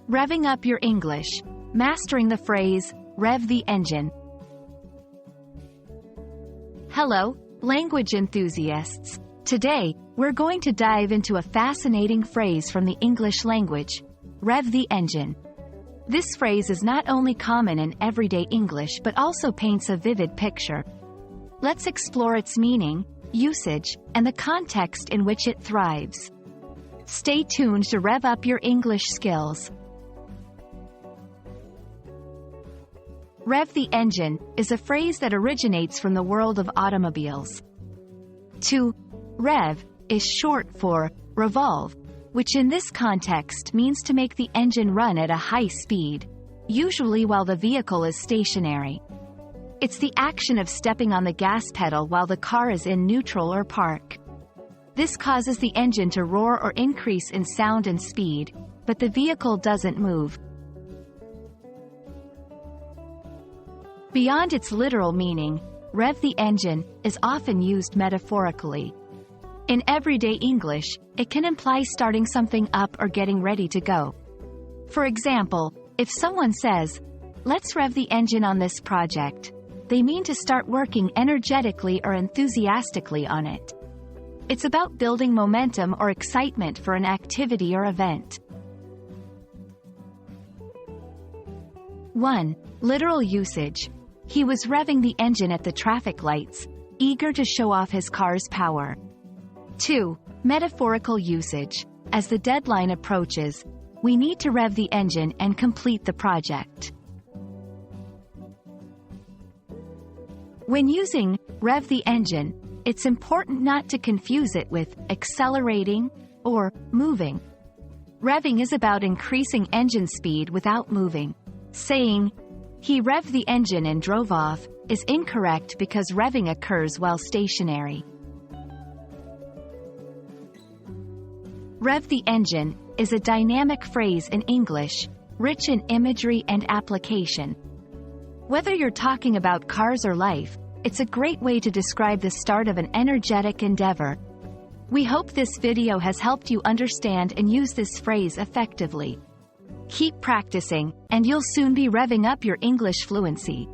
Revving Up Your English, mastering the phrase, Rev the Engine. Hello, language enthusiasts. Today, we're going to dive into a fascinating phrase from the English language, Rev the Engine. This phrase is not only common in everyday English but also paints a vivid picture. Let's explore its meaning, usage, and the context in which it thrives. Stay tuned to rev up your English skills. Rev the engine is a phrase that originates from the world of automobiles. To rev is short for revolve, which in this context means to make the engine run at a high speed, usually while the vehicle is stationary. It's the action of stepping on the gas pedal while the car is in neutral or park. This causes the engine to roar or increase in sound and speed, but the vehicle doesn't move. Beyond its literal meaning, rev the engine is often used metaphorically. In everyday English, it can imply starting something up or getting ready to go. For example, if someone says, "Let's rev the engine on this project," they mean to start working energetically or enthusiastically on it. It's about building momentum or excitement for an activity or event. 1. Literal usage. He was revving the engine at the traffic lights, eager to show off his car's power. 2. Metaphorical usage. As the deadline approaches, we need to rev the engine and complete the project. When using rev the engine, it's important not to confuse it with accelerating or moving. Revving is about increasing engine speed without moving. Saying, "He revved the engine and drove off," is incorrect because revving occurs while stationary. Rev the engine is a dynamic phrase in English, rich in imagery and application. Whether you're talking about cars or life, it's a great way to describe the start of an energetic endeavor. We hope this video has helped you understand and use this phrase effectively. Keep practicing, and you'll soon be revving up your English fluency.